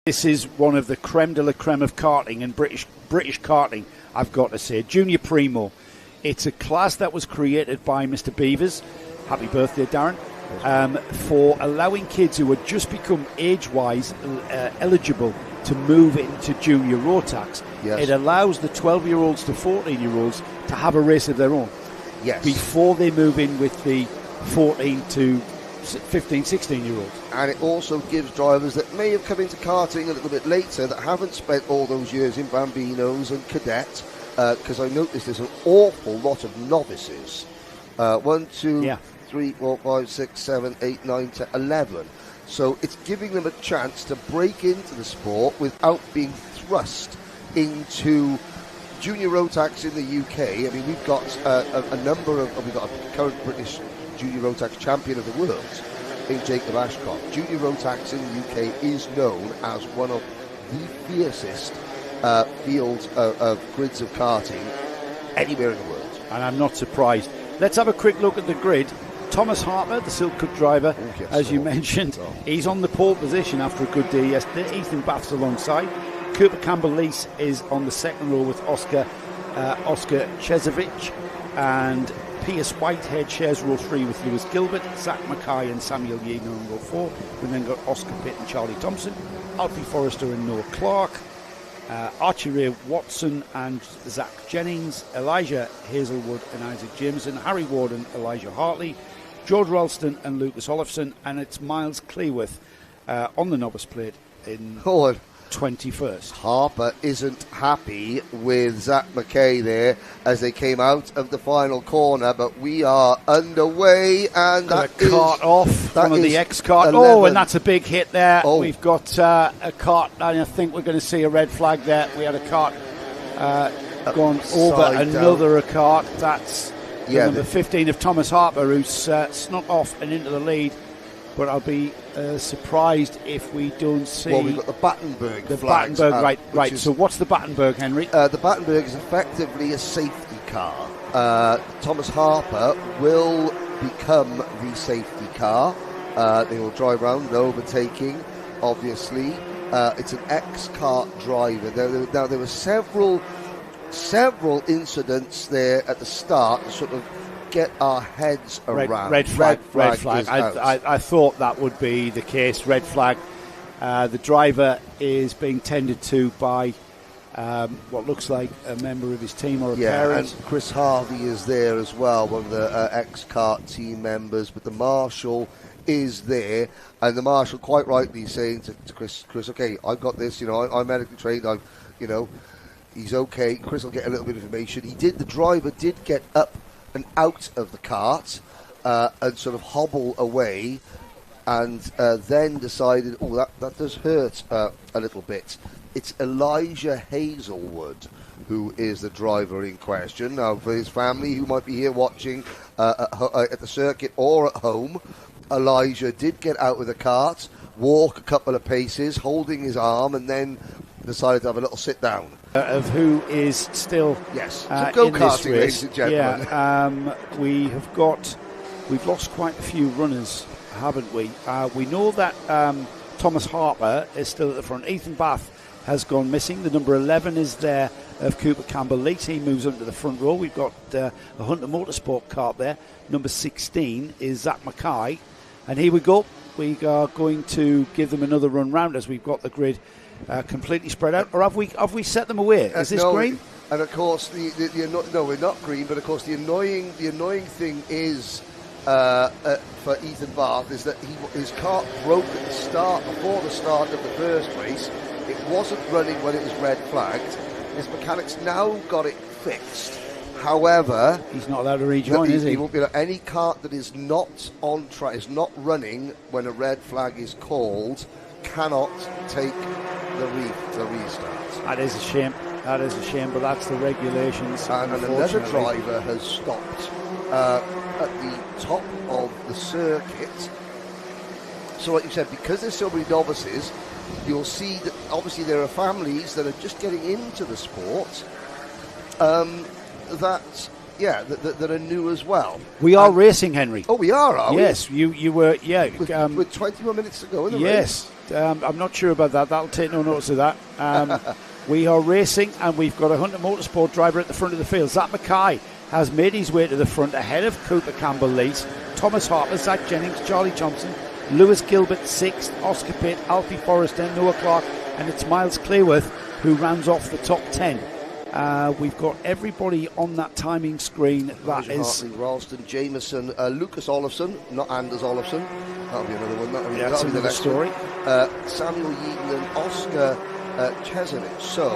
This is one of the creme de la creme of karting and British karting, I've got to say. Junior Primo. It's a class that was created by Mr. Beavers. Happy birthday, Darren. For allowing kids who had just become age-wise eligible to move into junior road tax. Yes. It allows the 12-year-olds to 14-year-olds to have a race of their own. Yes. Before they move in with the 14 to 15, 16-year-olds. And it also gives drivers that may have come into karting a little bit later that haven't spent all those years in Bambinos and Cadet, because I noticed there's an awful lot of novices. 1, 2, 3, 4, 5, 6, 7, 8, 9, 10, 11. So it's giving them a chance to break into the sport without being thrust into junior road tax in the UK. I mean, we've got we've got a current British junior road tax champion of the world in Jacob Ashcroft. Junior road tax in the UK is known as one of the fiercest fields of grids of karting anywhere in the world. And I'm not surprised. Let's have a quick look at the grid. Thomas Harper, the Silk Cut driver, as you mentioned, he's on the pole position after a good day yesterday. Ethan Bath's alongside. Cooper Campbell-Lease is on the second row with Oscar Chezovic, and Pierce Whitehead shares row 3 with Lewis Gilbert, Zach Mackay and Samuel Yeager on row 4. We've then got Oscar Pitt and Charlie Thompson, Alfie Forrester and Noah Clark, Archie Ray Watson and Zach Jennings, Elijah Hazelwood and Isaac Jameson, Harry Warden, Elijah Hartley, George Ralston and Lucas Olafson, and it's Miles Cleworth on the novice plate in 21st. Harper isn't happy with Zach McKay there as they came out of the final corner, but we are underway, and that is cart off, one of the X-Kart. 11. Oh, and that's a big hit there. We've got a kart, and I think we're going to see a red flag there. We had a kart gone over another kart. That's number 15 of Thomas Harper, who's snuck off and into the lead. But I'll be surprised if we don't see... Well, we've got the Battenberg The flags, Battenberg, right. So what's the Battenberg, Henry? The Battenberg is effectively a safety car. Thomas Harper will become the safety car. They will drive around, no overtaking, obviously. It's an X-Kart driver. Now, there were several incidents there at the start to sort of get our heads around. Red flag. I thought that would be the case. Red flag. The driver is being tended to by what looks like a member of his team or a parent. And Chris Harvey is there as well, one of the X-Kart team members, but the marshal is there, and the marshal quite rightly saying to Chris, okay, I've got this, I'm medically trained, he's okay. Chris will get a little bit of information. The driver did get up and out of the cart and sort of hobble away, and then decided, that does hurt a little bit. It's Elijah Hazelwood who is the driver in question. Now, for his family who might be here watching at the circuit or at home, Elijah did get out of the cart, walk a couple of paces, holding his arm, and then decided to have a little sit down. Of who is still go-karting, ladies and gentlemen. We've lost quite a few runners, haven't we? We know that Thomas Harper is still at the front. Ethan Bath has gone missing. The number 11 is there of Cooper Campbell-Lease. He moves up to the front row. We've got a Hunter Motorsport kart there. Number 16 is Zach Mackay. And here we go. We are going to give them another run round as we've got the grid completely spread out, or have we set them away? Is this green? And of course, no, we're not green. But of course, the annoying thing is for Ethan Bath is that his kart broke at the start, before the start of the first race. It wasn't running when it was red flagged. His mechanics now got it fixed. However, he's not allowed to rejoin, is he? He won't be allowed. Any kart that is not on track, is not running when a red flag is called, cannot take the restart. That is a shame. But that's the regulations. And another driver has stopped at the top of the circuit. So like you said, because there's so many novices, you'll see that obviously there are families that are just getting into the sport that are new as well. We are racing, Henry. Oh, we are we? Yes, you were, With 20 more minutes to go in the race. Yes, I'm not sure about that. That'll take no notice of that. We are racing, and we've got a Hunter Motorsport driver at the front of the field. Zach Mackay has made his way to the front ahead of Cooper Campbell-Lees, Thomas Harper, Zach Jennings, Charlie Thompson, Lewis Gilbert 6th, Oscar Pitt, Alfie Forrester, Noah Clark, and it's Miles Clearworth who rounds off the top 10. We've got everybody on that timing screen. That is Hartley, Ralston, Jameson, Lucas Olofsson, not Anders Olofsson. That'll be another one. That'll be the next story. Samuel Yeadon and Oscar Chesanich. So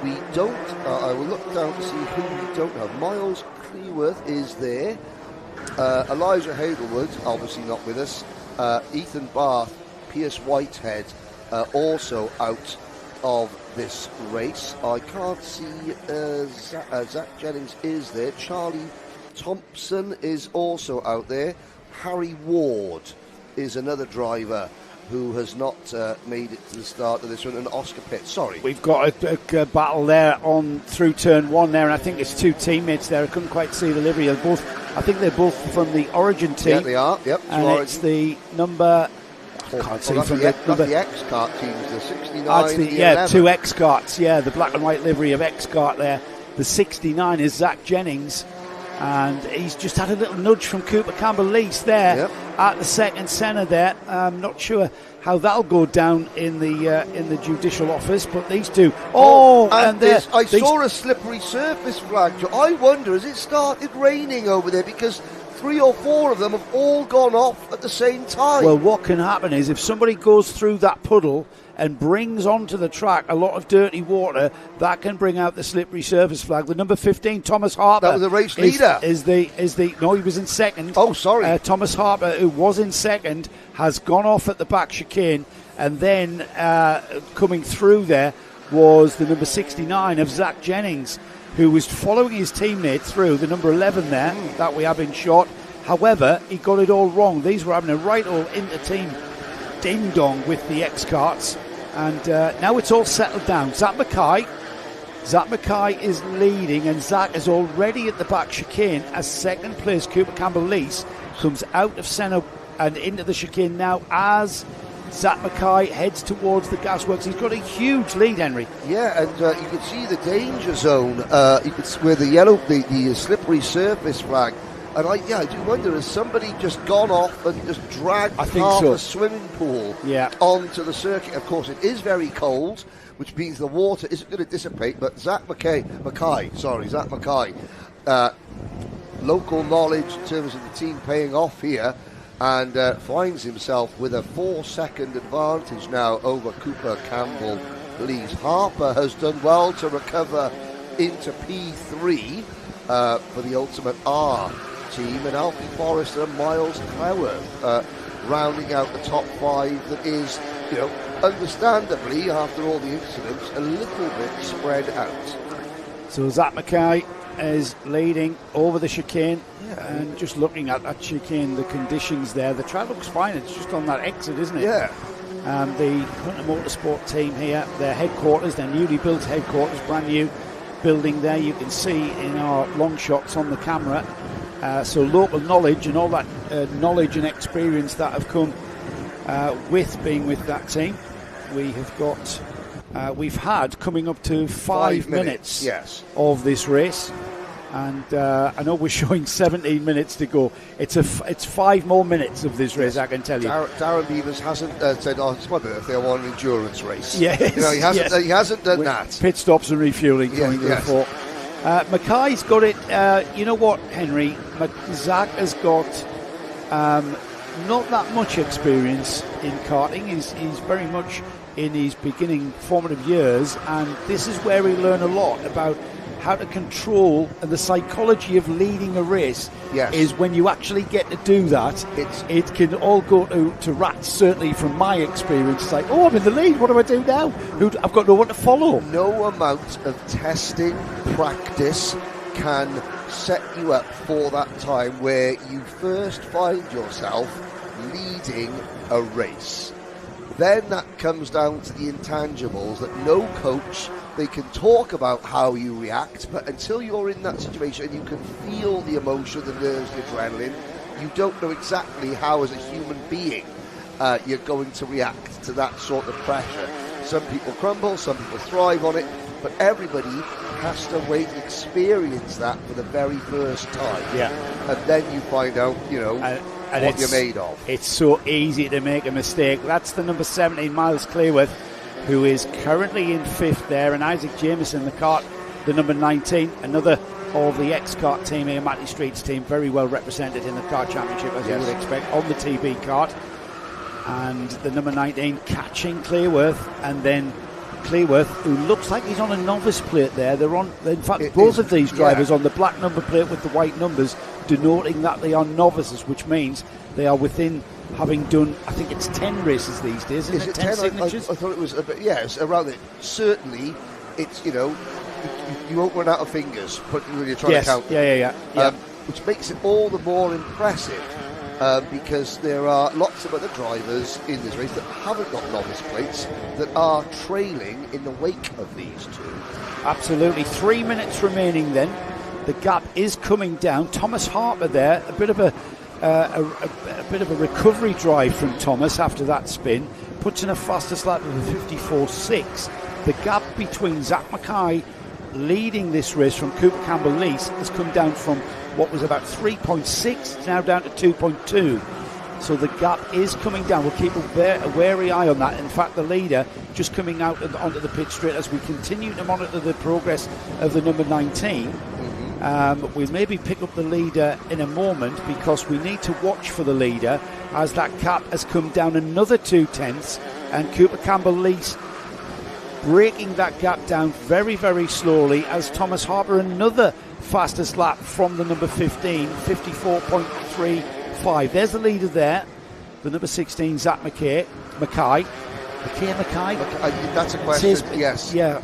we don't. I will look down to see who we don't have. Miles Clearworth is there. Elijah Hazelwood, obviously not with us. Ethan Barth, Pierce Whitehead, also out of this race. I can't see Zach Jennings is there. Charlie Thompson is also out there. Harry Ward is another driver who has not made it to the start of this one, and Oscar Pitt. Sorry. We've got a battle there on through turn 1 there, and I think it's two teammates there. I couldn't quite see the livery. I think they're both from the Origin team. Yeah, they are. Yep. And it's the number... That's the X-Kart teams, the 69 and the 11. Two X-Karts, the black and white livery of X-Kart there. The 69 is Zach Jennings, and he's just had a little nudge from Cooper Campbell-Lees there at the second centre there. I'm not sure how that'll go down in the judicial office, but these two... I saw a slippery surface flag. I wonder, has it started raining over there? Because 3 or 4 of them have all gone off at the same time. Well, what can happen is if somebody goes through that puddle and brings onto the track a lot of dirty water, that can bring out the slippery surface flag. The number 15, Thomas Harper. That was the race leader. No, he was in second. Oh, sorry. Thomas Harper, who was in second, has gone off at the back chicane, and then coming through there was the number 69 of Zach Jennings, who was following his teammate through, the number 11 there, that we have in shot. However, he got it all wrong. These were having a right old inter-team ding-dong with the X-Karts. And now it's all settled down. Zach Mackay is leading, and Zach is already at the back chicane as second place. Cooper Campbell-Lees comes out of centre and into the chicane now as Zach Mackay heads towards the gasworks. He's got a huge lead, Henry. Yeah, and you can see the danger zone. You can see where the slippery surface flag. And I do wonder, has somebody just gone off and just dragged the swimming pool onto the circuit? Of course, it is very cold, which means the water isn't going to dissipate. But Zach Mackay, local knowledge in terms of the team paying off here, and finds himself with a 4-second advantage now over Cooper Campbell-Lees. Harper has done well to recover into P3 for the Ultimate R team, and Alfie Forrester and Miles Clearworth rounding out the top 5. That is, understandably, after all the incidents, a little bit spread out. So Zach Mackay is leading over the chicane, and just looking at that chicane, the conditions there, the track looks fine. It's just on that exit, isn't it? Yeah. The Hunter Motorsport team here, their headquarters, their newly built headquarters, brand new building there. You can see in our long shots on the camera. So local knowledge and all that knowledge and experience that have come with being with that team. We've had coming up to 5 minutes of this race, and I know we're showing 17 minutes to go. It's 5 more minutes of this race, I can tell you. Darren Beavers hasn't said, it's my birthday, I want an endurance race. Yes, he hasn't done that. Pit stops and refueling coming to the fore. Mackay's got it. You know what, Henry? Zach has got not that much experience in karting. He's very much in his beginning formative years, and this is where we learn a lot about how to control and the psychology of leading a race. Is when you actually get to do that, it can all go to rats, certainly from my experience. It's like, I'm in the lead, what do I do now? I've got no one to follow. No amount of testing, practice can set you up for that time where you first find yourself leading a race. Then that comes down to the intangibles that no coach, they can talk about how you react, but until you're in that situation and you can feel the emotion, the nerves, the adrenaline, you don't know exactly how, as a human being, you're going to react to that sort of pressure. Some people crumble, some people thrive on it, but everybody has to wait and experience that for the very first time. Yeah. And then you find out, and what you're made of. It's so easy to make a mistake. That's the number 17, Miles Clearworth, who is currently in 5th there, and Isaac Jameson, the kart, the number 19, another of the ex-kart team here, Matty Street's team, very well represented in the kart championship, as you would expect, on the TB kart. And the number 19 catching Clearworth, and then Clearworth, who looks like he's on a novice plate there. They're on, in fact, both of these drivers on the black number plate with the white numbers, denoting that they are novices, which means they are within having done, I think it's 10 races these days, isn't it? 10 signatures? I thought it was a bit, it's around it. Certainly, it's, you won't run out of fingers when you're trying to count them. Which makes it all the more impressive. Because there are lots of other drivers in this race that haven't got novice plates that are trailing in the wake of these two. Absolutely. 3 minutes remaining then. The gap is coming down. Thomas Harper there, a bit of a recovery drive from Thomas after that spin, puts in a fastest lap of a 54.6. The gap between Zach Mackay leading this race from Cooper Campbell-Lees has come down from what was about 3.6 now down to 2.2. So the gap is coming down. We'll keep a wary eye on that. In fact, the leader just coming out onto the pit straight as we continue to monitor the progress of the number 19. We'll maybe pick up the leader in a moment, because we need to watch for the leader as that gap has come down another 0.2, and Cooper Campbell-Lees breaking that gap down very, very slowly as Thomas Harper, another fastest lap from the number 15, 54.35. There's the leader there, the number 16, Zach Mackay. Mackay? That's a question, yes. Yeah.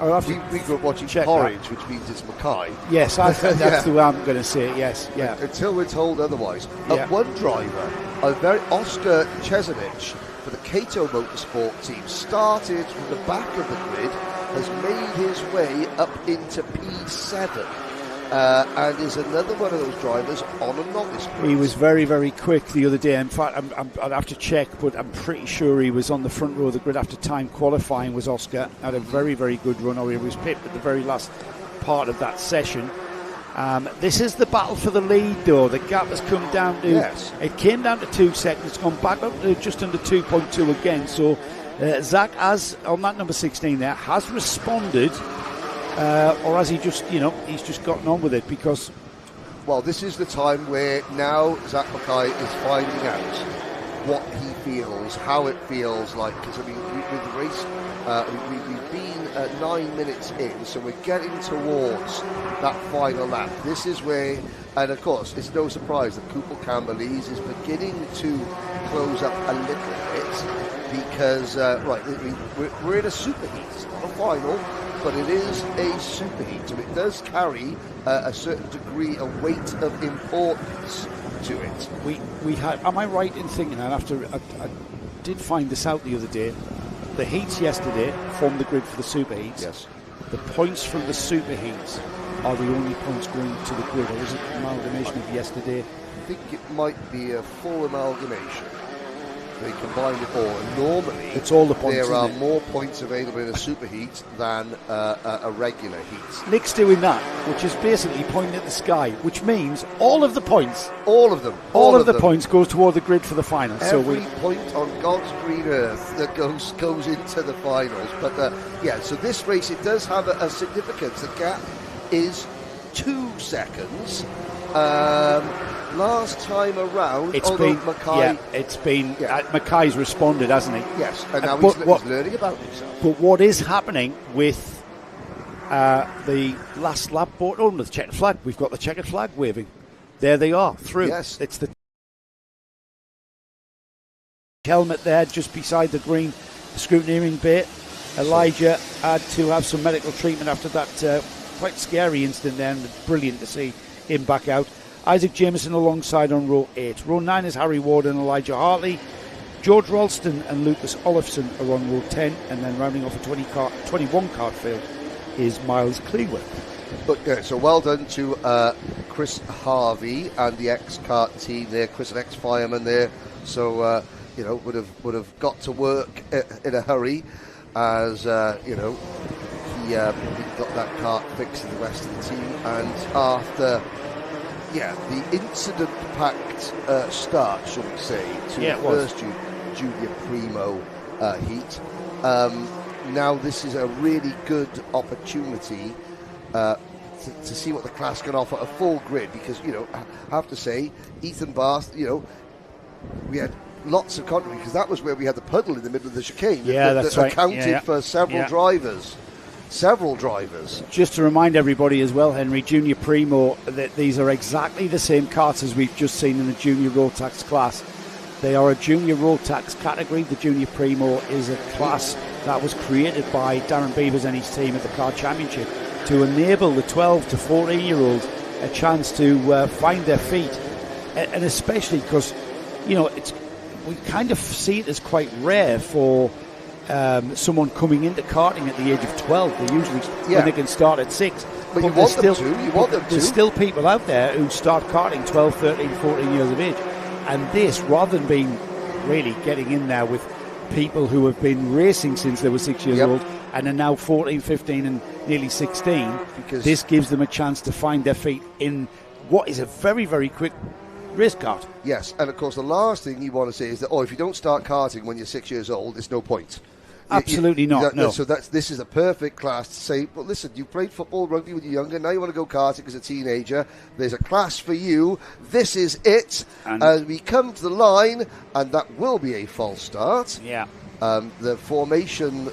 We grew up watching Porridge, which means it's Mackay. Yes, that's the way I'm going to say it, yes. Yeah. Until we're told otherwise. One driver, Oscar Chesanich, for the Cato Motorsport team, started from the back of the grid, has made his way up into P7. And is another one of those drivers on a novice plate. He was very, very quick the other day. In fact, I'd have to check, but I'm pretty sure he was on the front row of the grid after time qualifying. Was Oscar, had a very, very good run, or he was pipped at the very last part of that session. This is the battle for the lead, though. The gap has come down to, it came down to 2 seconds, it's gone back up to just under 2.2 again. So Zach, as on that number 16 there, has responded. Or has he just, he's just gotten on with it? Because, well, this is the time where now Zach Mackay is finding out what he feels, how it feels like. Because with the race, we've been 9 minutes in, so we're getting towards that final lap. This is where, and of course, it's no surprise that Cooper Campbell-Lees is beginning to close up a little bit, because we're in a super heat. It's not a final, but it is a superheat, so it does carry a certain degree of weight of importance to it. We had. Am I right in thinking that I did find this out the other day? The heats yesterday formed the grid for the superheats. Yes. The points from the superheats are the only points going to the grid, or is it an amalgamation of yesterday? I think it might be a full amalgamation. They combine it all, and normally it's all the points, there are more points available in a superheat than a regular heat. Nick's doing that, which is basically pointing at the sky, which means all of the points, all of them points goes toward the grid for the final. Every point on God's green earth that goes into the finals. But so this race, it does have a significance. The gap is 2 seconds. Last time around, Mackay's responded, hasn't he? Yes, and now he's learning about himself. But what is happening with the last lap board on the checkered flag? We've got the checkered flag waving. There they are, through. Yes. It's the helmet there just beside the green scrutineering bit. Elijah had to have some medical treatment after that quite scary incident there, and brilliant to see him back out. Isaac Jameson alongside on row 8. Row 9 is Harry Warden and Elijah Hartley. George Ralston and Lucas Olofsson are on row 10, and then rounding off a 21 kart field is Miles Clearworth. But so well done to Chris Harvey and the ex-kart team there, Chris, an ex-fireman there. So would have got to work in a hurry, as he got that kart fixed in the rest of the team, and after the incident-packed start, shall we say, to the first Junior Primo heat. Now this is a really good opportunity to see what the class can offer, a full grid, because I have to say, Ethan Bath, we had lots of controversy because that was where we had the puddle in the middle of the chicane that right. accounted for several drivers. Just to remind everybody as well, Henry, Junior Primo, that these are exactly the same karts as we've just seen in the Junior Road Tax class. They are a Junior Road Tax category. The Junior Primo is a class that was created by Darren Beavers and his team at the Karting Championship to enable the 12 to 14-year-olds a chance to find their feet, and especially because we kind of see it as quite rare for someone coming into karting at the age of 12. They usually when they can start at 6. But you want them to. There's still people out there who start karting 12, 13, 14 years of age. And this, rather than being really getting in there with people who have been racing since they were 6 years old and are now 14, 15 and nearly 16, because this gives them a chance to find their feet in what is a very, very quick race kart. Yes, and of course the last thing you want to say is that, if you don't start karting when you're 6 years old, there's no point. Absolutely not. No. So this is a perfect class to say, well, listen, you played football, rugby when you're younger, now you want to go karting as a teenager. There's a class for you. This is it. And we come to the line, and that will be a false start. Yeah. The formation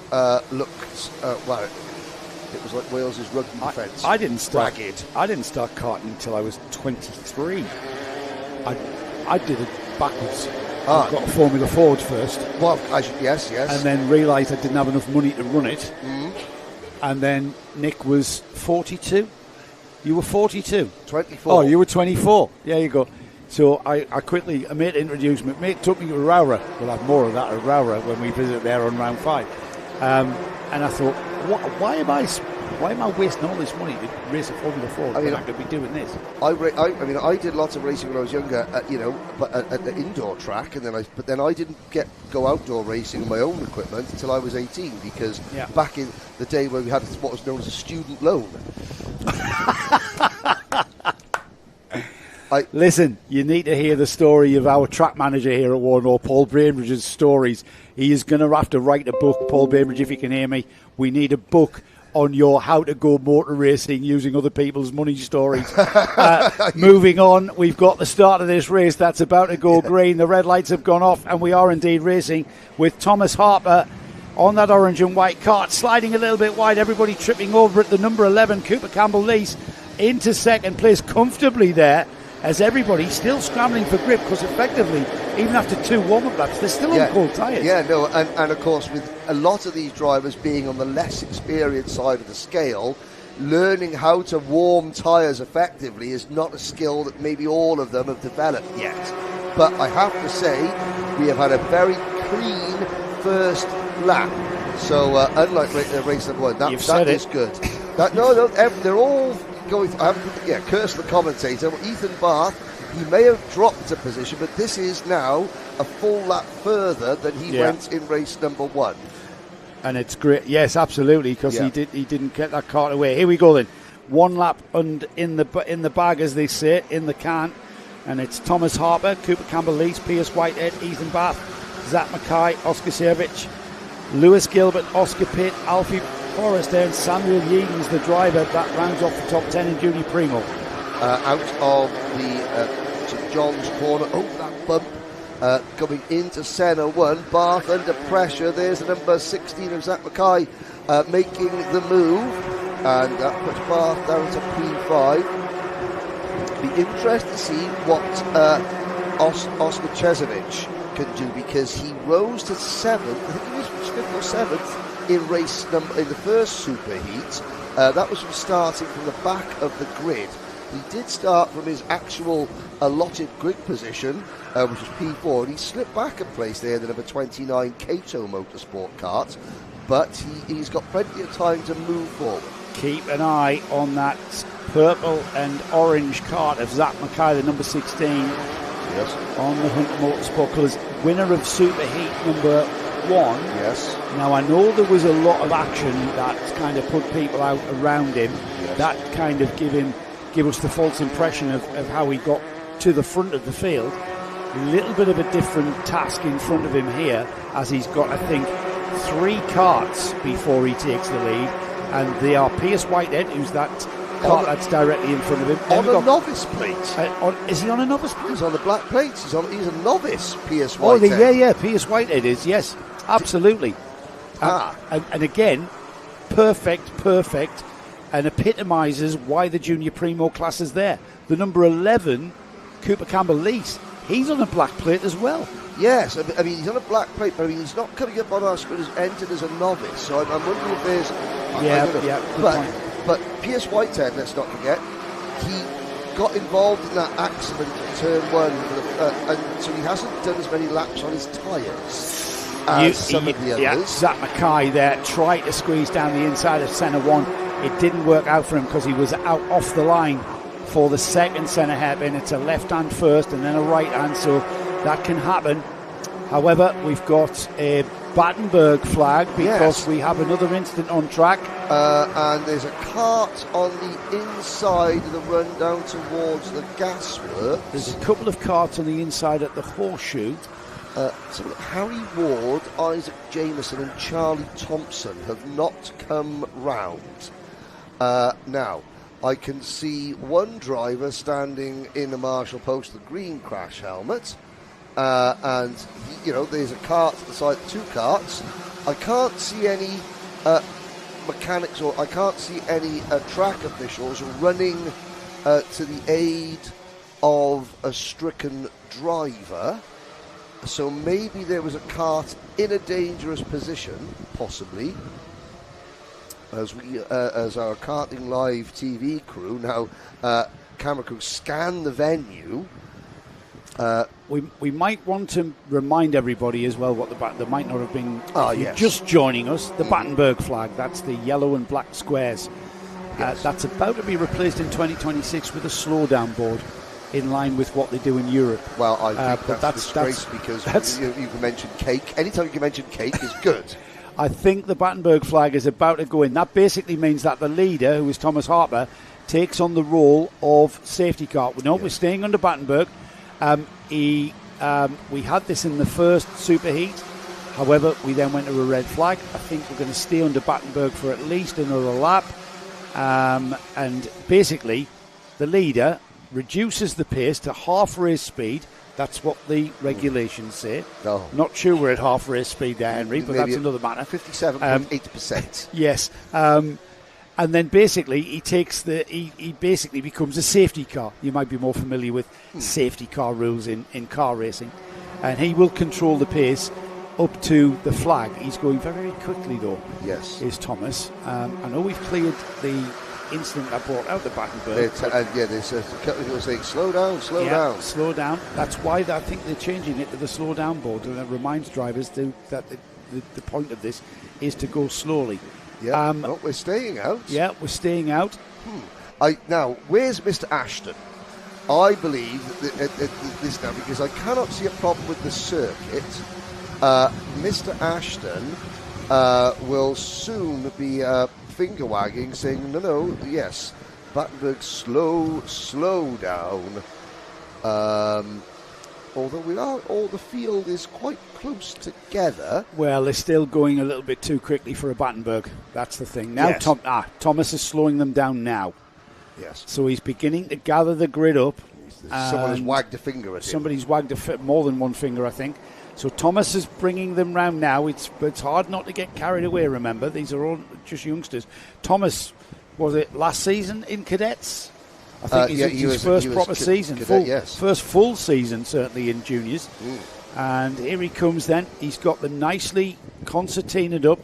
looks, it was like Wales's rugby defence. I didn't start karting until I was 23. I did it backwards. I got a Formula Ford first. Well, yes. And then realised I didn't have enough money to run it. And then Nick was 42. You were 42. 24. Oh, you were 24. There you go. So I quickly, a mate introduced me. Mate took me to Rowra. We'll have more of that at Rowra when we visit there on round 5. And I thought, why am I wasting all this money to race a Formula Ford when I could be doing this? I did lots of racing when I was younger, but at the indoor track, and then I didn't go outdoor racing on my own equipment until I was 18, because back in the day when we had what was known as a student loan. Listen, you need to hear the story of our track manager here at Warden Law, Paul Bainbridge's stories. He is going to have to write a book, Paul Bainbridge, if you can hear me. We need a book on your how to go motor racing using other people's money stories. Moving on, we've got the start of this race that's about to go green. The red lights have gone off, and we are indeed racing with Thomas Harper on that orange and white kart, sliding a little bit wide, everybody tripping over at the number 11, Cooper Campbell-Lees, into second place comfortably there, as everybody's still scrambling for grip, because effectively, even after 2 warm-up laps, they're still on cold tyres. And of course, with a lot of these drivers being on the less experienced side of the scale, learning how to warm tyres effectively is not a skill that maybe all of them have developed yet. But I have to say, we have had a very clean first lap. So unlike race number 1, that is good. They're all going. Curse the commentator. Ethan Bath, he may have dropped a position, but this is now a full lap further than he went in race number 1. And it's great. Yes, absolutely, because he didn't get that kart away. Here we go then. 1 lap and in the bag, as they say, in the can. And it's Thomas Harper, Cooper Campbell-Lees, Pierce Whitehead, Ethan Bath, Zach Mackay, Oscar Savage, Lewis Gilbert, Oscar Pitt, Alfie Forrester, and Samuel Yeadens, the driver. That rounds off the top 10 in Junior Primo. Out of the St John's corner. Oh, that bump. Coming into Senna 1. Bath under pressure. There's the number 16 of Zach Mackay making the move. And that puts Bath down to P5. Be interested to see what Oscar Chesovich can do, because he rose to 7th. I think he was 5th or 7th in the first super heat. That was from starting from the back of the grid. He did start from his actual allotted grid position, which was P4, and he slipped back a place there, the number 29 Cato Motorsport kart, but he's got plenty of time to move forward. Keep an eye on that purple and orange kart of Zach Mackay, the number 16. Yes. On the Hunt Motorsport colours. winner of Superheat number 1. Yes. Now, I know there was a lot of action that kind of put people out around him. Yes. That kind of give us the false impression of how he got to the front of the field. A little bit of a different task in front of him here, as he's got, I think, 3 karts before he takes the lead, and they are Pierce Whitehead, who's that kart that's directly in front of him. On a novice plate. Is he on a novice plate? He's on the black plates. He's a novice, Pierce Oh, Whitehead. yeah, Pierce Whitehead is, yes, absolutely. And again, perfect, and epitomises why the Junior Primo class is there. The number 11, Cooper Campbell-Lees, he's on a black plate as well. Yes, I mean, he's on a black plate, but I mean, he's not coming up on our screen as entered as a novice, so I'm wondering if there's... But Pierce Whitehead, let's not forget, he got involved in that accident at turn 1, and so he hasn't done as many laps on his tyres as some of the others. Yeah, Zach Mackay there tried to squeeze down the inside of centre 1. It didn't work out for him because he was out off the line for the second centre hairpin. It's a left-hand first and then a right-hand, so that can happen. However, we've got a Battenberg flag because we have another incident on track. And there's a cart on the inside of the run down towards the gasworks. There's a couple of carts on the inside at the horseshoe. So Harry Ward, Isaac Jameson and Charlie Thompson have not come round. Now, I can see one driver standing in the marshal post, the green crash helmet. And, there's a cart at the side, 2 carts. I can't see any mechanics, or I can't see any track officials running to the aid of a stricken driver. So maybe there was a cart in a dangerous position, possibly. As our Karting Live TV crew now, camera crew, scan the venue. We might want to remind everybody as well what there might not have been yes. just joining us. The Battenberg flag, that's the yellow and black squares. Yes. That's about to be replaced in 2026 with a slowdown board in line with what they do in Europe. Well, I think that's disgrace because you can mention cake. Anytime you can mention cake is good. I think the Battenberg flag is about to go in. That basically means that the leader, who is Thomas Harper, takes on the role of safety car. We're staying under Battenberg. We had this in the first superheat. However, we then went to a red flag. I think we're going to stay under Battenberg for at least another lap. And basically, the leader reduces the pace to half race speed. That's what the regulations say. Oh. Not sure we're at half race speed there, Henry, but that's another matter. 57.8%. Yes. And then basically he basically becomes a safety car. You might be more familiar with safety car rules in car racing. And he will control the pace up to the flag. He's going very, very quickly though. Yes. Is Thomas. I know we've cleared the incident that brought out the Battenberg. There's a couple of people saying slow down. Slow down. That's why I think they're changing it to the slow down board, and it reminds drivers that the point of this is to go slowly. Yeah, we're staying out. Yeah, we're staying out. Now, where's Mr. Ashton? I believe that this now, because I cannot see a problem with the circuit. Mr. Ashton will soon be finger wagging, saying, no, yes, Battenberg, slow down. Although the field is quite close together. Well, they're still going a little bit too quickly for a Battenberg. That's the thing. Now, yes. Thomas is slowing them down now. Yes. So he's beginning to gather the grid up. Someone has wagged a finger at him. Somebody's wagged more than one finger, I think. So Thomas is bringing them round now. It's hard not to get carried away, remember. These are all just youngsters. Thomas, was it last season in cadets? I think his first proper season. First full season, certainly, in juniors. And here he comes then. He's got them nicely concertinaed up.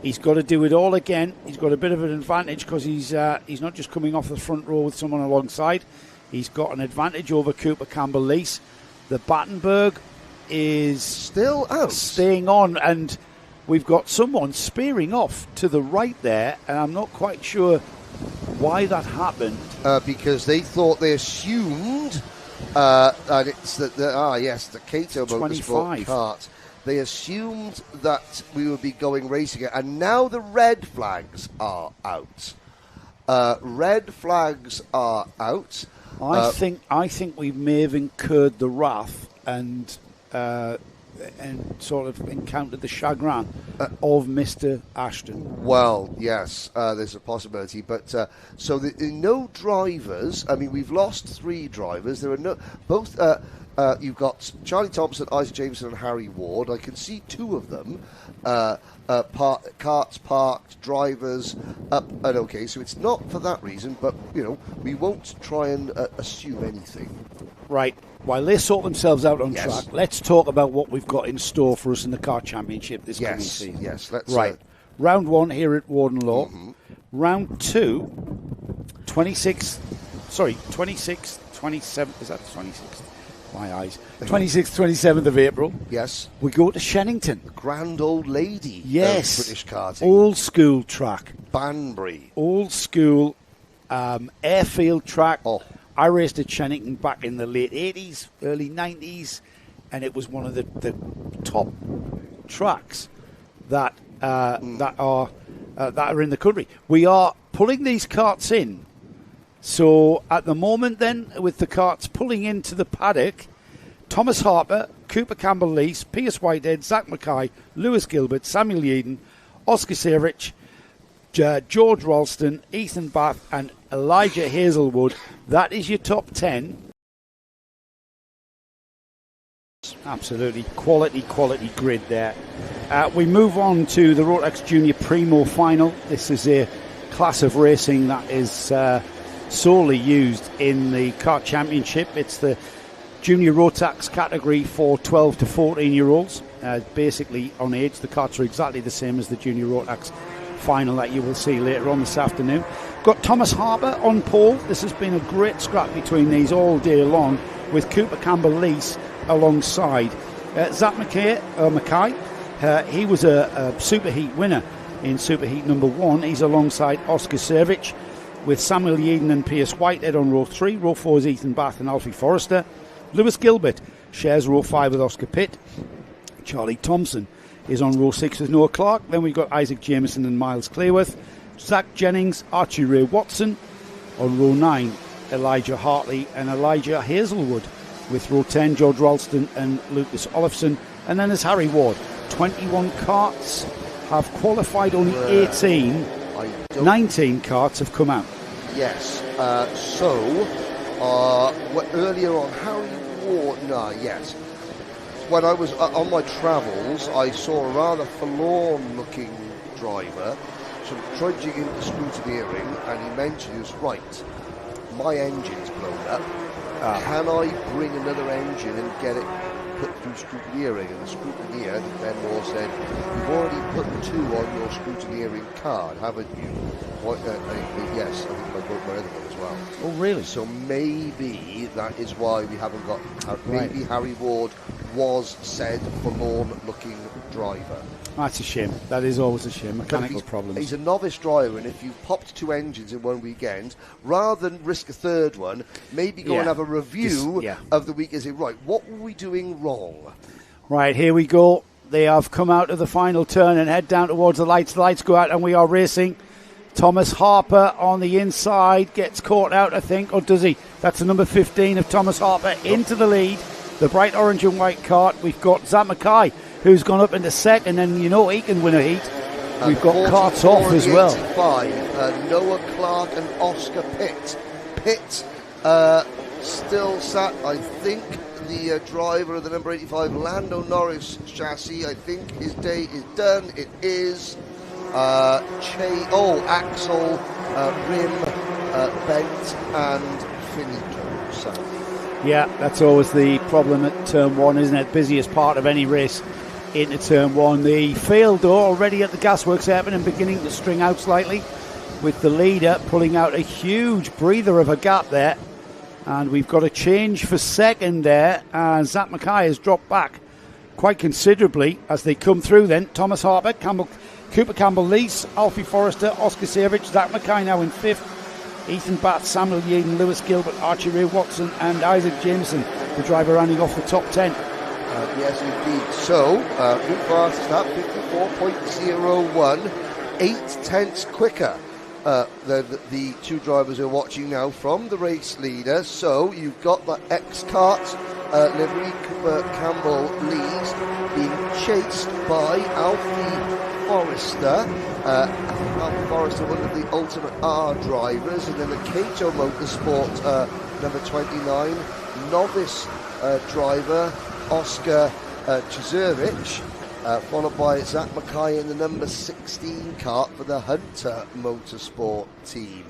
He's got to do it all again. He's got a bit of an advantage because he's not just coming off the front row with someone alongside. He's got an advantage over Cooper Campbell-Lees. The Battenberg is still out, staying on, and we've got someone spearing off to the right there, and I'm not quite sure why that happened. Because they assumed And it's the Kato Motorsport 25. kart. They assumed that we would be going racing it, and now the red flags are out. Red flags are out. I think we may have incurred the wrath and sort of encountered the chagrin of Mr. Ashton. Well, yes, there's a possibility, but so no drivers. I mean, we've lost 3 drivers. There are no both. You've got Charlie Thompson, Isaac Jameson, and Harry Ward. I can see 2 of them. Carts parked, drivers up and okay. So it's not for that reason, but we won't try and assume anything. Right. While they sort themselves out on Yes. track, let's talk about what we've got in store for us in the Kart Championship this coming season. Yes, let's. Right. Round 1 here at Warden Law. Mm-hmm. Round 2, 26, 27, is that 26th? My eyes. 26th, 27th of April. Yes. We go to Shennington. Grand old lady. Yes. Of British karting. Old school track. Banbury. Old school airfield track. Oh. I raced at Shennington back in the late 80s, early 90s, and it was one of the top tracks that are in the country. We are pulling these karts in. So at the moment then, with the karts pulling into the paddock, Thomas Harper, Cooper Campbell-Lees, Pierce Whitehead, Zach Mackay, Lewis Gilbert, Samuel Eden, Oscar Savich, George Ralston, Ethan Bath and Elijah Hazelwood. That is your top 10. Absolutely quality grid there. We move on to the Rotax Junior Primo final. This is a class of racing that is solely used in the Kart Championship. It's the Junior Rotax category for 12 to 14 year olds. Basically on age, the karts are exactly the same as the Junior Rotax final that you will see later on this afternoon. Got Thomas Harper on pole. This has been a great scrap between these all day long, with Cooper Campbell-Lees alongside. Zach Mackay, he was a Superheat winner in Superheat number 1. He's alongside Oscar Savich, with Samuel Eden and Pierce Whitehead on row 3. Row 4 is Ethan Bath and Alfie Forrester. Lewis Gilbert shares row 5 with Oscar Pitt. Charlie Thompson is on row 6 with Noah Clark. Then we've got Isaac Jameson and Miles Clayworth. Zach Jennings, Archie Ray Watson. On row 9, Elijah Hartley and Elijah Hazelwood. With row 10, George Ralston and Lucas Olofsson. And then there's Harry Ward. 21 karts have qualified, only 18. 19 karts have come out. Yes. Earlier on, Harry Ward. Yes. When I was on my travels, I saw a rather forlorn-looking driver, sort of trudging into scrutineering, and he mentioned, he was right, my engine's blown up. Can I bring another engine and get it put through scrutineering? And the scrutineer, Ben Moore, said, you've already put 2 on your scrutineering card, haven't you? Yes, I think I broke my other one as well. Oh, really? So maybe that is why we haven't got... Maybe Harry Ward was said forlorn-looking driver. That's a shame. That is always a shame. Mechanical problems. He's a novice driver, and if you've popped 2 engines in one weekend, rather than risk a third one, maybe go and have a review of the week and say, right, what were we doing wrong? Right, here we go. They have come out of the final turn and head down towards the lights. The lights go out and we are racing. Thomas Harper on the inside gets caught out, I think, or does he? That's the number 15 of Thomas Harper into the lead. The bright orange and white kart. We've got Zach Mackay, who's gone up into second, and you know he can win a heat. We've got karts off as well. 85, Noah Clark and Oscar Pitt. Pitt still sat, I think, the driver of the number 85 Lando Norris chassis. I think his day is done. It is. Axel, Rim, Bent and Finito. So. Yeah, that's always the problem at turn 1, isn't it? Busiest part of any race into turn 1. The field, though, already at the gasworks happen and beginning to string out slightly, with the leader pulling out a huge breather of a gap there. And we've got a change for second there. And Zach Mackay has dropped back quite considerably as they come through then. Thomas Harper, Cooper Campbell-Lees, Alfie Forrester, Oscar Savich, Zach Mackay now in 5th. Ethan Batt, Samuel Yeadon, Lewis Gilbert, Archie Ray Watson and Isaac Jameson, the driver running off the top 10. Yes, indeed. So, good fastest lap, 54.01, 8/10 quicker than the two drivers we're watching now from the race leader. So, you've got the X-Kart livery, Cooper Campbell leads, being chased by Alfie Forrester. Alfie Forrester, one of the Ultimate R drivers, and then the Kato Motorsport number 29 novice driver Oscar Chizurich, followed by Zach Mackay in the number 16 kart for the Hunter Motorsport team.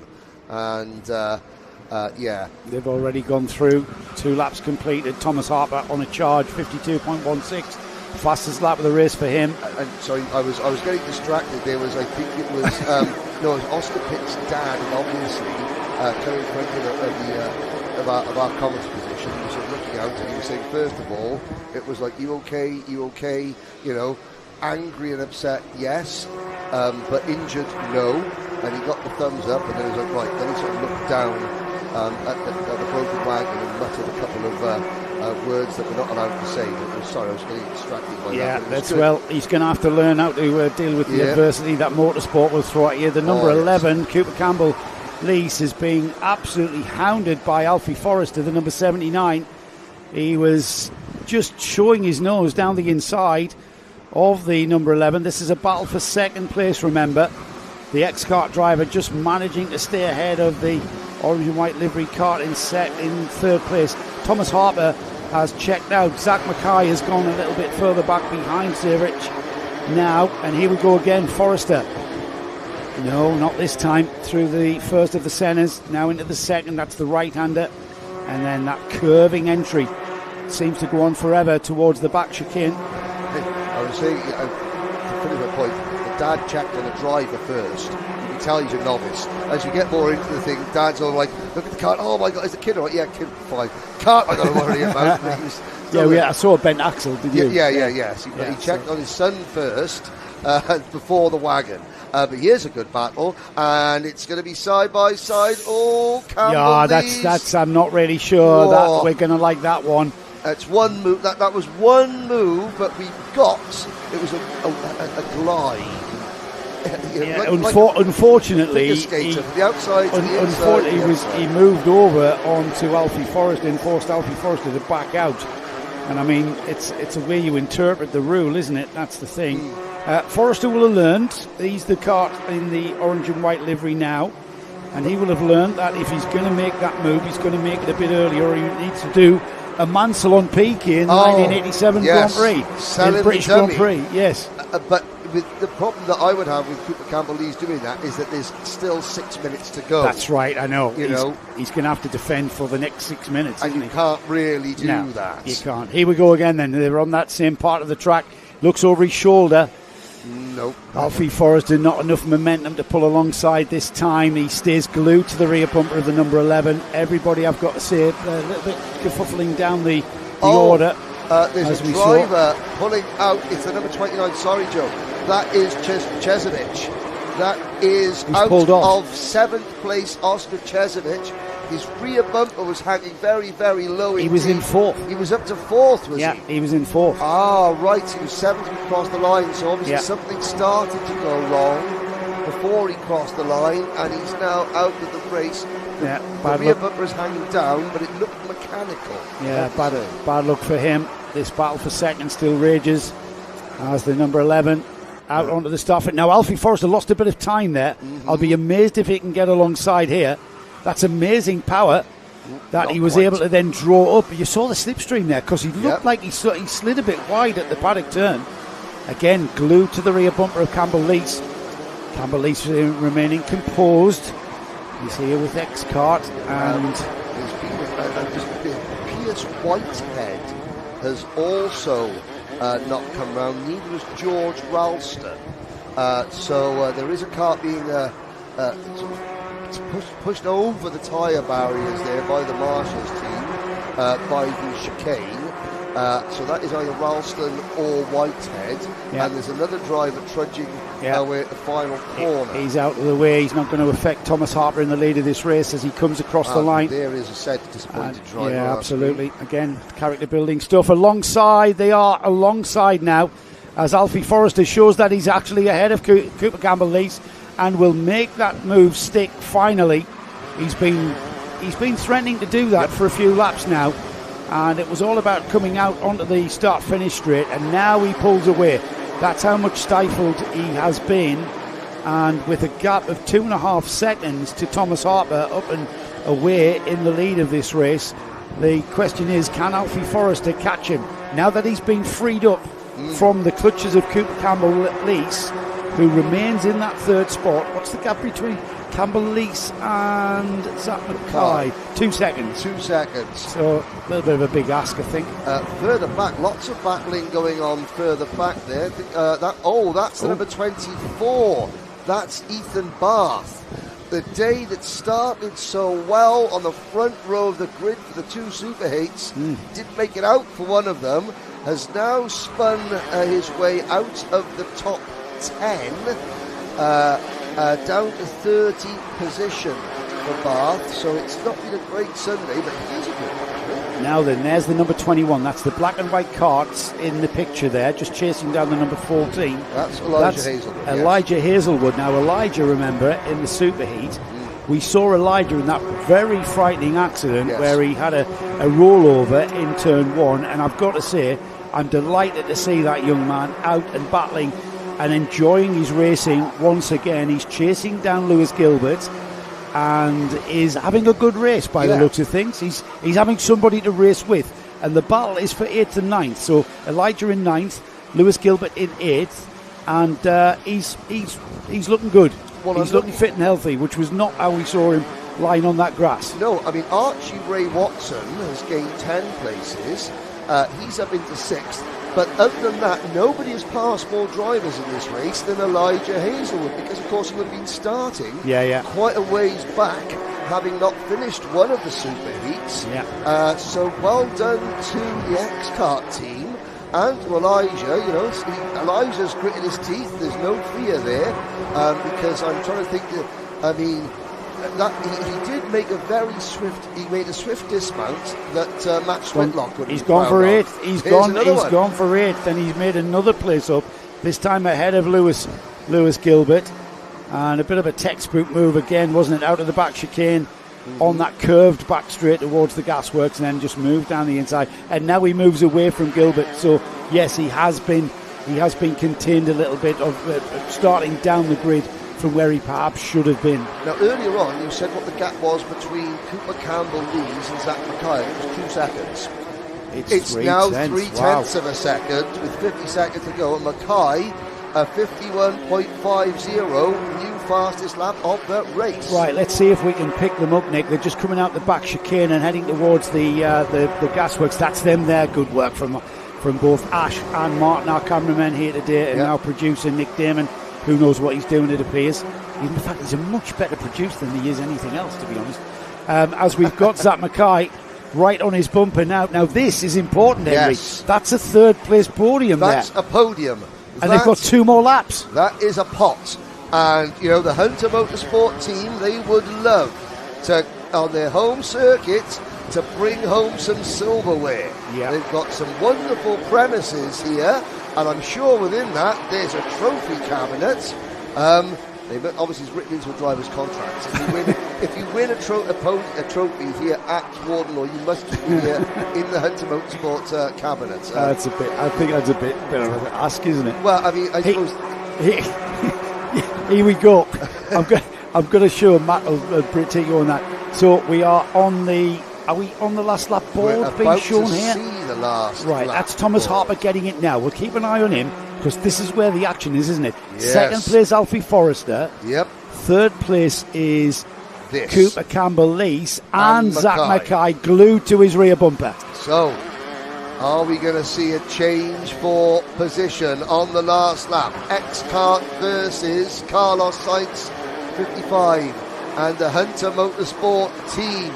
And yeah, they've already gone through, 2 laps completed. Thomas Harper on a charge, 52.16, fastest lap of the race for him. And sorry, I was getting distracted. There was, I think it was no, it was Oscar Pitt's dad, and obviously coming in front of our commentary position, he was sort of looking out and he was saying, first of all, it was like, you okay, you know, angry and upset, yes, but injured, no. And he got the thumbs up, and then he was like, right. Then he sort of looked down at the broken wagon and muttered a couple of words that we're not allowed to say. Sorry, I was getting distracted by that. Yeah, that's well, he's going to have to learn how to deal with the adversity that motorsport will throw at you. The number 11, Cooper Campbell Lease, is being absolutely hounded by Alfie Forrester, the number 79. He was just showing his nose down the inside of the number 11. This is a battle for second place, remember. The X-Kart driver just managing to stay ahead of the orange and white livery kart in third place. Thomas Harper has checked out. Zach Mackay has gone a little bit further back behind Zurich now, and here we go again. Forrester, no, not this time, through the first of the centres, now into the second. That's the right-hander, and then that curving entry seems to go on forever towards the back chicane. I was saying, to finish my point, the dad checked on the driver first. You can tell he's a novice. As you get more into the thing, dad's all like, look at the kart, oh my god, is the kid all right? Yeah, kid, fine. Kart I got to worry about. I saw a bent axle, did you? Yes. He checked on his son first before the wagon. But here's a good battle, and it's going to be side by side. Oh, Campbell that's I'm not really sure that we're going to like that one. It's one move. That was one move, but it was a glide. Unfortunately, he moved over onto Alfie Forrester and forced Alfie Forrester to back out. And I mean, it's a way you interpret the rule, isn't it? That's the thing. Forrester will have learned. He's the kart in the orange and white livery now, and he will have learned that if he's going to make that move, he's going to make it a bit earlier, or he needs to do a Mansell on Piquet in the 1987 Grand Prix, in British Grand Prix. Yes, but with the problem that I would have with Cooper Campbell Lee's doing that is that there's still 6 minutes to go. That's right, I know. He's going to have to defend for the next 6 minutes, and you can't really do that. You can't. Here we go again. Then they're on that same part of the track. Looks over his shoulder. Nope. Alfie Forrester, not enough momentum to pull alongside this time. He stays glued to the rear bumper of the number 11. Everybody, I've got to say, a little bit kerfuffling down the order. There's a driver pulling out. It's the number 29. Sorry, Joe. That is Chesovich. That is out of 7th place, Oscar Chesovich. His rear bumper was hanging very, very low. He was in 4th. He was up to 4th, was he? Yeah, he was in 4th. Ah, right. He was 7th when he crossed the line. So obviously something started to go wrong before he crossed the line, and he's now out of the race. The rear bumper is hanging down, but it looked mechanical. Yeah, bad luck for him. This battle for second still rages as the number 11 out onto the start. Now, Alfie Forrester lost a bit of time there. I'll be amazed if he can get alongside here. That's amazing power that he was able to then draw up. You saw the slipstream there because he looked like he slid a bit wide at the paddock turn. Again, glued to the rear bumper of Campbell Lease. Campbell Lease remaining composed. He's here with X-Kart, and Piers Whitehead has also not come round. Neither has George Ralston. So there is a kart being pushed over the tyre barriers there by the Marshals team by the chicane. So that is either Ralston or Whitehead. Yeah. And there's another driver trudging away at the final corner. He's out of the way. He's not going to affect Thomas Harper in the lead of this race as he comes across the line. There is a set disappointed driver. Yeah, absolutely. Again, character building stuff. They are alongside now, as Alfie Forrester shows that he's actually ahead of Cooper Campbell-Lees and will make that move stick finally. He's been threatening to do that for a few laps now, and it was all about coming out onto the start-finish straight, and now he pulls away. That's how much stifled he has been, and with a gap of 2.5 seconds to Thomas Harper up and away in the lead of this race, the question is, can Alfie Forrester catch him now that he's been freed up from the clutches of Cooper Campbell-Lees, who remains in that third spot? What's the gap between Campbell-Lees and Zach Mackay? 2 seconds. 2 seconds. So a little bit of a big ask, I think. Further back, lots of battling going on further back there. That's the number 24. That's Ethan Barth. The day that started so well on the front row of the grid for the 2 Superhates, didn't make it out for one of them, has now spun his way out of the top 10, down to 30th position for Bath. So it's not been a great Sunday, but he is a good one. Now then, there's the number 21. That's the black and white carts in the picture there, just chasing down the number 14. That's Elijah Hazelwood. Elijah Hazelwood. Now, Elijah, remember, in the superheat, we saw Elijah in that very frightening accident where he had a rollover in turn 1, and I've got to say, I'm delighted to see that young man out and battling and enjoying his racing once again. He's chasing down Lewis Gilbert and is having a good race by the looks of things. He's having somebody to race with, and the battle is for 8th and 9th. So Elijah in 9th, Lewis Gilbert in 8th, and he's looking good. Well, he's looking fit and healthy, which was not how we saw him lying on that grass. No, I mean, Archie Ray Watson has gained 10 places. He's up into 6th. But other than that, nobody has passed more drivers in this race than Elijah Hazelwood, because, of course, he would have been starting quite a ways back, having not finished one of the superheats. So well done to the X-Kart team and to Elijah. Elijah's gritted his teeth. There's no fear there, because I'm trying to think that he did make he made a swift dismount that Matt Switlock would. He's gone for 8th. He's gone for 8th, and he's made another place up. This time ahead of Lewis Gilbert, and a bit of a textbook move again, wasn't it? Out of the back chicane on that curved back straight towards the gasworks, and then just moved down the inside. And now he moves away from Gilbert. So yes, he has been contained a little bit of starting down the grid from where he perhaps should have been. Now, earlier on, you said what the gap was between Cooper Campbell-Lees and Zach Mackay. It was 2 seconds. It's now 3/10 of a second with 50 seconds to go. And Mackay, 51.50, new fastest lap of the race. Right, let's see if we can pick them up, Nick. They're just coming out the back chicane and heading towards the gasworks. That's them there. Good work from both Ash and Martin, our cameramen here today, and our producer Nick Damon. Who knows what he's doing, it appears. In fact, he's a much better producer than he is anything else, to be honest. As we've got Zach Mackay right on his bumper now. Now, this is important, Henry. Yes. That's a third-place podium That's a podium. And they've got 2 more laps. That is a pot. And, the Hunter Motorsport team, they would love to, on their home circuit, to bring home some silverware. They've got some wonderful premises here. And I'm sure within that, there's a trophy cabinet. Obviously, it's written into a driver's contract. If you win a trophy here at Warden Law, you must be here in the Hunter Motorsport cabinet. I think that's a bit of an ask, isn't it? Well, I mean, I suppose. Here we go. I'm going to show Matt will take you on that. So we are on the. Are we on the last lap board being shown here? See the last right, lap that's Thomas board. Harper getting it now. We'll keep an eye on him because this is where the action is, isn't it? Yes. Second place, Alfie Forrester. Yep. Third place is Cooper Campbell-Lees and Zach Mackay glued to his rear bumper. So, are we going to see a change for position on the last lap? X-Kart versus Carlos Sainz, 55, and the Hunter Motorsport team.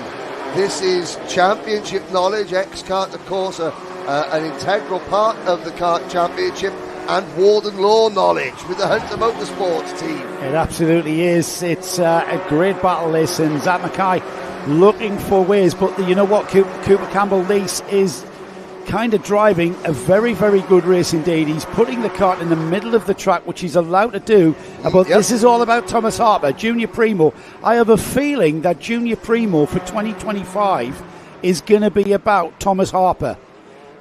This is championship knowledge. X-Kart, of course, a an integral part of the Karting Championship and Warden Law knowledge with the Hunter Motorsports team. It absolutely is. It's a great battle this, and Zach Mackay looking for ways, but you know what, Cooper Campbell-Lease is kind of driving a very, very good race indeed. He's putting the kart in the middle of the track, which he's allowed to do, but this is all about Thomas Harper, Junior Primo. I have a feeling that Junior Primo for 2025 is going to be about Thomas Harper.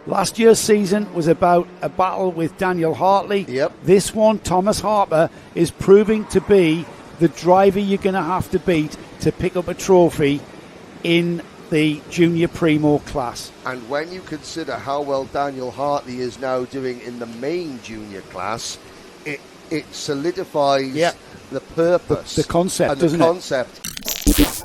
Last year's season was about a battle with Daniel Hartley. This one, Thomas Harper, is proving to be the driver you're going to have to beat to pick up a trophy in the Junior Primo class. And when you consider how well Daniel Hartley is now doing in the main junior class, it solidifies the purpose, the concept, and doesn't it?